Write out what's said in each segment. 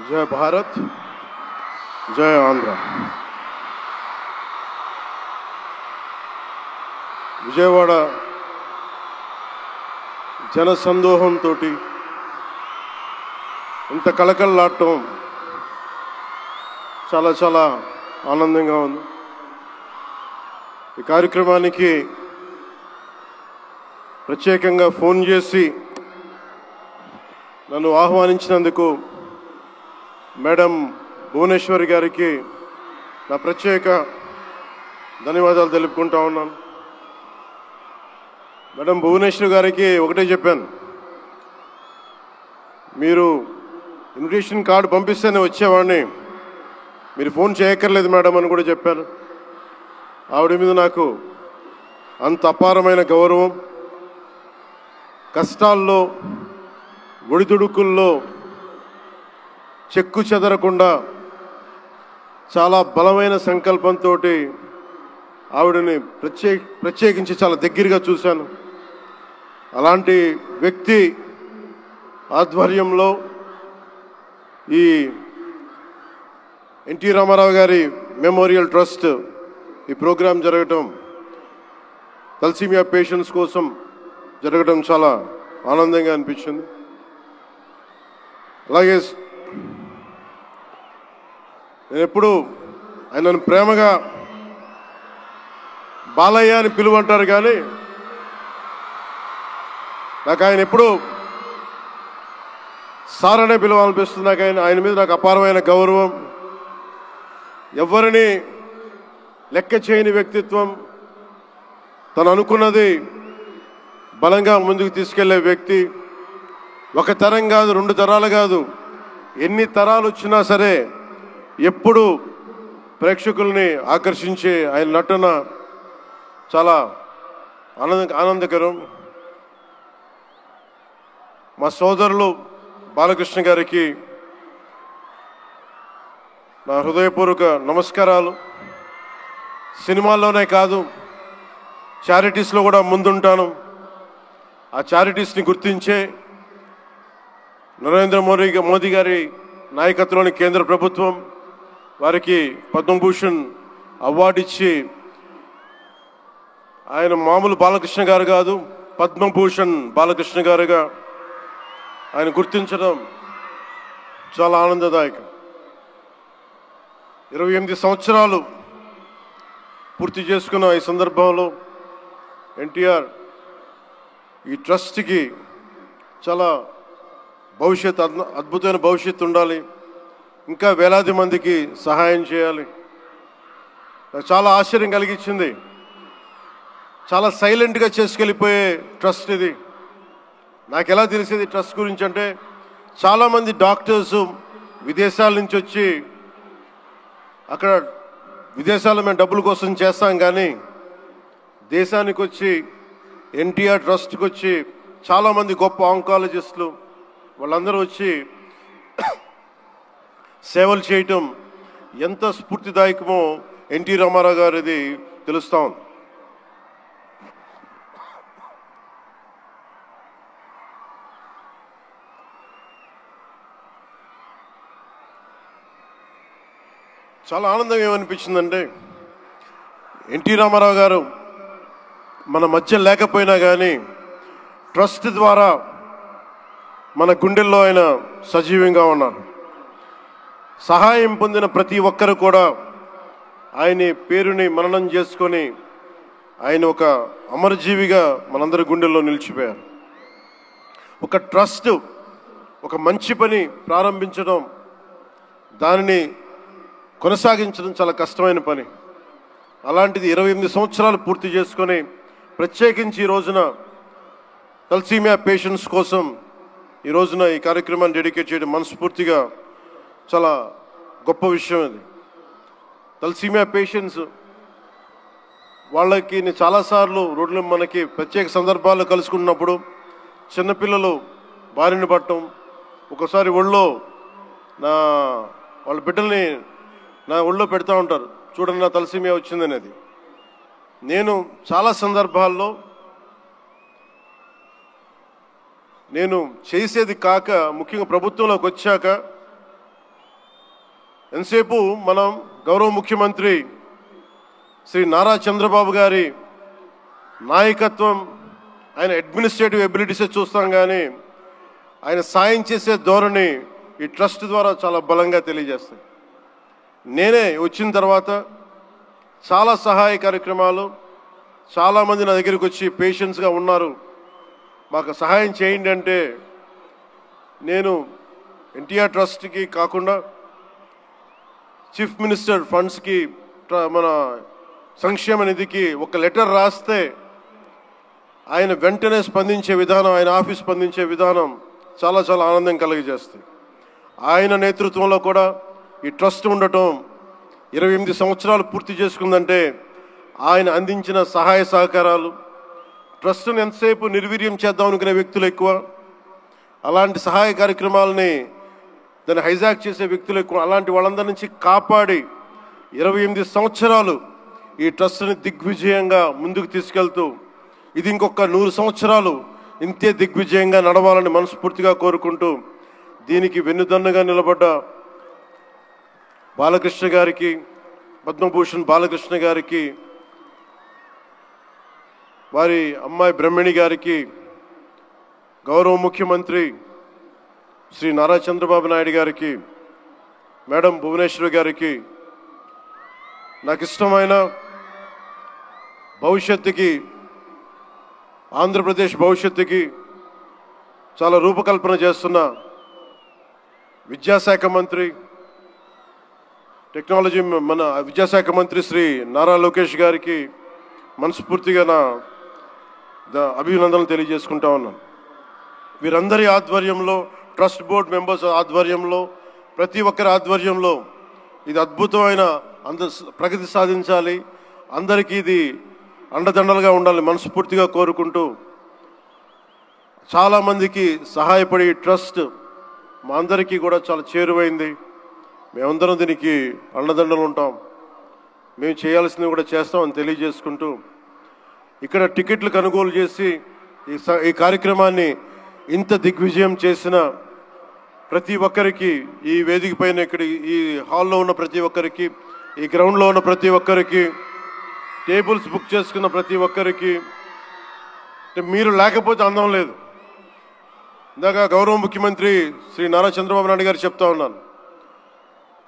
జై భారత్, జై ఆంధ్ర. విజయవాడ జనసందోహంతో ఇంత కలకలలాడటం చాలా చాలా ఆనందంగా ఉంది. ఈ కార్యక్రమానికి ప్రత్యేకంగా ఫోన్ చేసి నన్ను ఆహ్వానించినందుకు మేడం భువనేశ్వరి గారికి నా ప్రత్యేక ధన్యవాదాలు తెలుపుకుంటా ఉన్నాను. మేడం భువనేశ్వరి గారికి ఒకటే చెప్పాను, మీరు ఇన్విటేషన్ కార్డు పంపిస్తేనే వచ్చేవాడిని, మీరు ఫోన్ చేయక్కర్లేదు మేడం అని కూడా చెప్పాను. ఆవిడ మీద నాకు అంత అపారమైన గౌరవం. కష్టాల్లో ఒడిదుడుకుల్లో చెక్కు చెదరకుండా చాలా బలమైన సంకల్పంతో ఆవిడని ప్రత్యేకించి చాలా దగ్గరగా చూశాను. అలాంటి వ్యక్తి ఆధ్వర్యంలో ఈ ఎన్టీ రామారావు గారి మెమోరియల్ ట్రస్ట్ ఈ ప్రోగ్రాం జరగటం, తలసీమియా పేషెంట్స్ కోసం జరగడం చాలా ఆనందంగా అనిపించింది. అలాగే నేను ఎప్పుడు ఆయనను ప్రేమగా బాలయ్య అని పిలువంటారు, కానీ నాకు ఆయన ఎప్పుడు సార్ అనే పిలవాలనిపిస్తుంది. నాకు ఆయన మీద నాకు అపారమైన గౌరవం. ఎవరిని లెక్క చేయని వ్యక్తిత్వం, తను అనుకున్నది బలంగా ముందుకు తీసుకెళ్లే వ్యక్తి. ఒక తరం కాదు, 2 తరాలు కాదు, ఎన్ని తరాలు వచ్చినా సరే ఎప్పుడు ప్రేక్షకుల్ని ఆకర్షించే ఆయన నటన చాలా ఆనందకరం. మా సోదరులు బాలకృష్ణ గారికి నా హృదయపూర్వక నమస్కారాలు. సినిమాల్లోనే కాదు, చారిటీస్లో కూడా ముందుంటాను. ఆ చారిటీస్ని గుర్తించే నరేంద్ర మోదీ గారి నాయకత్వంలోని కేంద్ర ప్రభుత్వం వారికి పద్మభూషణ్ అవార్డు ఇచ్చి, ఆయన మామూలు బాలకృష్ణ గారు కాదు, పద్మభూషణ్ బాలకృష్ణ గారుగా ఆయన గుర్తించడం చాలా ఆనందదాయకం. 28 సంవత్సరాలు పూర్తి చేసుకున్న ఈ సందర్భంలో ఎన్టీఆర్ ఈ ట్రస్ట్కి చాలా అద్భుతమైన భవిష్యత్తు ఉండాలి, ఇంకా వేలాది మందికి సహాయం చేయాలి. నాకు చాలా ఆశ్చర్యం కలిగించింది. చాలా సైలెంట్గా చేసుకెళ్ళిపోయే ట్రస్ట్ ఇది. నాకు ఎలా తెలిసేది ట్రస్ట్ గురించి అంటే, చాలామంది డాక్టర్స్ విదేశాల నుంచి వచ్చి అక్కడ విదేశాల్లో మేము డబ్బుల కోసం చేస్తాం, కానీ దేశానికి వచ్చి ఎన్టీఆర్ ట్రస్ట్కి వచ్చి చాలామంది గొప్ప ఆంకాలజిస్టులు వాళ్ళందరూ వచ్చి సేవలు చేయటం ఎంత స్ఫూర్తిదాయకమో ఎన్టీ రామారావు గారిది తెలుస్తా ఉంది. చాలా ఆనందం ఏమనిపించిందంటే, ఎన్టీ రామారావు గారు మన మధ్య లేకపోయినా కానీ ట్రస్ట్ ద్వారా మన గుండెల్లో ఆయన సజీవంగా ఉన్నారు. సహాయం పొందిన ప్రతి ఒక్కరు కూడా ఆయన పేరుని మననం చేసుకొని ఆయన ఒక అమరజీవిగా మనందరి గుండెల్లో నిలిచిపోయారు. ఒక ట్రస్ట్, ఒక మంచి పని ప్రారంభించడం, దానిని కొనసాగించడం చాలా కష్టమైన పని. అలాంటిది 28 సంవత్సరాలు పూర్తి చేసుకొని ప్రత్యేకించి ఈ రోజున తలసీమియా పేషెంట్స్ కోసం ఈ రోజున ఈ కార్యక్రమాన్ని డెడికేట్ చేయడం మనస్ఫూర్తిగా చాలా గొప్ప విషయం. ఇది తలసీమియా పేషెంట్స్ వాళ్ళకి నేను చాలాసార్లు రోడ్లు మనకి ప్రత్యేక సందర్భాల్లో కలుసుకున్నప్పుడు చిన్నపిల్లలు బారిన పడటం, ఒకసారి ఒళ్ళో వాళ్ళ బిడ్డల్ని నా ఒళ్ళో పెడతా ఉంటారు, చూడండి నా తలసీమియా వచ్చిందనేది. నేను చాలా సందర్భాల్లో నేను చేసేది కాక, ముఖ్యంగా ప్రభుత్వంలోకి వచ్చాక ఎంతసేపు మనం గౌరవ ముఖ్యమంత్రి శ్రీ నారా చంద్రబాబు గారి నాయకత్వం, ఆయన అడ్మినిస్ట్రేటివ్ ఎబిలిటీస్ చూస్తాం, కానీ ఆయన సాయం చేసే ధోరణి ఈ ట్రస్ట్ ద్వారా చాలా బలంగా తెలియజేస్తాయి. నేనే వచ్చిన తర్వాత చాలా సహాయ కార్యక్రమాలు, చాలామంది నా దగ్గరికి వచ్చి పేషెంట్స్గా ఉన్నారు, మాకు సహాయం చేయండి అంటే నేను ఎన్టీఆర్ ట్రస్ట్కి కాకుండా చీఫ్ మినిస్టర్ ఫండ్స్కి, మన సంక్షేమ నిధికి ఒక లెటర్ రాస్తే ఆయన వెంటనే స్పందించే విధానం, ఆయన ఆఫీస్ స్పందించే విధానం చాలా చాలా ఆనందం కలిగజేస్తుంది. ఆయన నేతృత్వంలో కూడా ఈ ట్రస్ట్ ఉండటం 28 సంవత్సరాలు పూర్తి చేసుకుందంటే ఆయన అందించిన సహాయ సహకారాలు, ట్రస్ట్ను ఎంతసేపు నిర్వీర్యం చేద్దాం అనుకునే వ్యక్తులు ఎక్కువ, అలాంటి సహాయ కార్యక్రమాలని దాన్ని హైజాక్ చేసే వ్యక్తులు ఎక్కువ. అలాంటి వాళ్ళందరి నుంచి కాపాడి 28 సంవత్సరాలు ఈ ట్రస్ట్ని దిగ్విజయంగా ముందుకు తీసుకెళ్తూ ఇది ఇంకొక 100 సంవత్సరాలు ఇంతే దిగ్విజయంగా నడవాలని మనస్ఫూర్తిగా కోరుకుంటూ, దీనికి వెన్నుదన్నుగా నిలబడ్డ బాలకృష్ణ గారికి, పద్మభూషణ్ బాలకృష్ణ గారికి, వారి అమ్మాయి బ్రహ్మణి గారికి, గౌరవ ముఖ్యమంత్రి శ్రీ నారా చంద్రబాబు నాయుడు గారికి, మేడం భువనేశ్వరి గారికి, నాకు ఇష్టమైన భవిష్యత్తుకి, ఆంధ్రప్రదేశ్ భవిష్యత్తుకి చాలా రూపకల్పన చేస్తున్న విద్యాశాఖ మంత్రి, టెక్నాలజీ మన విద్యాశాఖ మంత్రి శ్రీ నారా లోకేష్ గారికి మనస్ఫూర్తిగా నా అభినందనలు తెలియజేసుకుంటా ఉన్నాను. వీరందరి ఆధ్వర్యంలో, ట్రస్ట్ బోర్డ్ మెంబర్స్ ఆధ్వర్యంలో, ప్రతి ఒక్కరి ఆధ్వర్యంలో ఇది అద్భుతమైన ప్రగతి సాధించాలి, అందరికీ ఇది అండదండలుగా ఉండాలి మనస్ఫూర్తిగా కోరుకుంటూ, చాలామందికి సహాయపడి ట్రస్ట్ మా అందరికీ కూడా చాలా చేరువైంది. మేమందరం దీనికి అండదండలు ఉంటాం, మేము చేయాల్సింది కూడా చేస్తామని తెలియజేసుకుంటూ, ఇక్కడ టికెట్లు కొనుగోలు చేసి ఈ కార్యక్రమాన్ని ఇంత దిగ్విజయం చేసిన ప్రతి ఒక్కరికి, ఈ వేదిక పైన ఇక్కడ ఈ హాల్లో ఉన్న ప్రతి ఒక్కరికి, ఈ గ్రౌండ్లో ఉన్న ప్రతి ఒక్కరికి, టేబుల్స్ బుక్ చేసుకున్న ప్రతి ఒక్కరికి, మీరు లేకపోతే అందం లేదు. ఇందాక గౌరవ ముఖ్యమంత్రి శ్రీ నారా చంద్రబాబు నాయుడు గారు చెప్తా ఉన్నాను,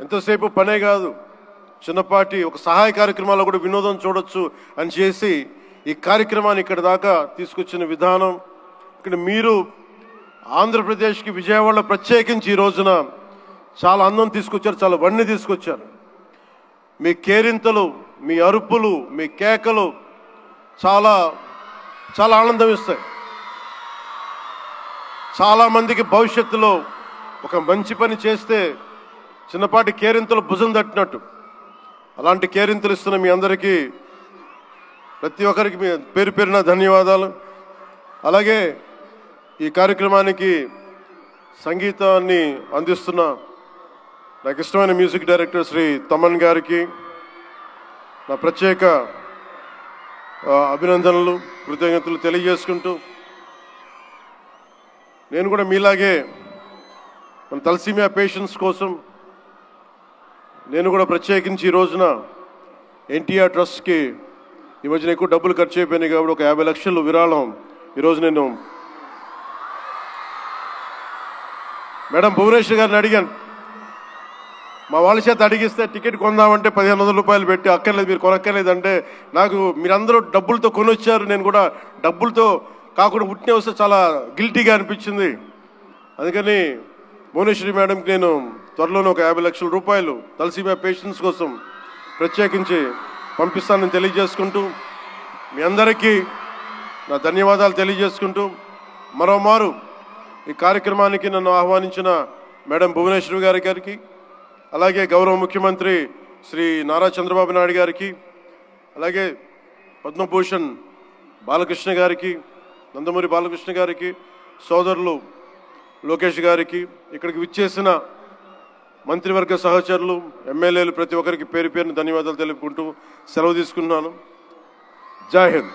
ఎంతసేపు పనే కాదు, చిన్నపాటి ఒక సహాయ కార్యక్రమాల్లో కూడా వినోదం చూడొచ్చు అని చేసి ఈ కార్యక్రమాన్ని ఇక్కడ దాకా తీసుకొచ్చిన విధానం, ఇక్కడ మీరు ఆంధ్రప్రదేశ్కి విజయవాడలో ప్రత్యేకించి ఈ రోజున చాలా అందం తీసుకొచ్చారు, చాలా వన్నె తీసుకొచ్చారు. మీ కేరింతలు, మీ అరుపులు, మీ కేకలు చాలా చాలా ఆనందం ఇస్తాయి. చాలామందికి భవిష్యత్తులో ఒక మంచి పని చేస్తే చిన్నపాటి కేరింతలు భుజం తట్టినట్టు, అలాంటి కేరింతలు ఇస్తున్న మీ అందరికీ, ప్రతి ఒక్కరికి మీ పేరు పేరున ధన్యవాదాలు. అలాగే ఈ కార్యక్రమానికి సంగీతాన్ని అందిస్తున్న నాకు ఇష్టమైన మ్యూజిక్ డైరెక్టర్ శ్రీ తమన్ గారికి నా ప్రత్యేక అభినందనలు, కృతజ్ఞతలు తెలియజేసుకుంటూ, నేను కూడా మీలాగే మన తలసీమియా పేషెంట్స్ కోసం నేను కూడా ప్రత్యేకించి ఈ రోజున ఎన్టీఆర్ ట్రస్ట్కి ఈ మధ్యన ఎక్కువ డబ్బులు ఖర్చు అయిపోయినాయి కాబట్టి ఒక 50 లక్షలు విరాళం ఈరోజు నేను మేడం భువనేశ్వర్ గారిని అడిగాను. మా వాళ్ళ చేత అడిగిస్తే టికెట్ కొందామంటే 1500 రూపాయలు పెట్టి, అక్కర్లేదు మీరు కొనక్కర్లేదంటే, నాకు మీరందరూ డబ్బులతో కొనొచ్చారు, నేను కూడా డబ్బులతో కాకుండా ఉట్టినే వస్తే చాలా గిల్టీగా అనిపించింది. అందుకని భువనేశ్వరి మేడంకి నేను త్వరలోనే ఒక 50 లక్షల రూపాయలు తలసీమియా పేషెంట్స్ కోసం ప్రత్యేకించి పంపిస్తానని తెలియజేసుకుంటూ, మీ అందరికీ నా ధన్యవాదాలు తెలియజేసుకుంటూ, మరోమారు ఈ కార్యక్రమానికి నన్ను ఆహ్వానించిన మేడం భువనేశ్వరి గారికి, అలాగే గౌరవ ముఖ్యమంత్రి శ్రీ నారా చంద్రబాబు నాయుడు గారికి, అలాగే పద్మభూషణ్ బాలకృష్ణ గారికి, నందమూరి బాలకృష్ణ గారికి, సోదరులు లోకేష్ గారికి, ఇక్కడికి విచ్చేసిన మంత్రివర్గ సహచరులు, ఎమ్మెల్యేలు ప్రతి ఒక్కరికి పేరు పేరున ధన్యవాదాలు తెలుపుకుంటూ సెలవు తీసుకున్నాను. జై హింద్.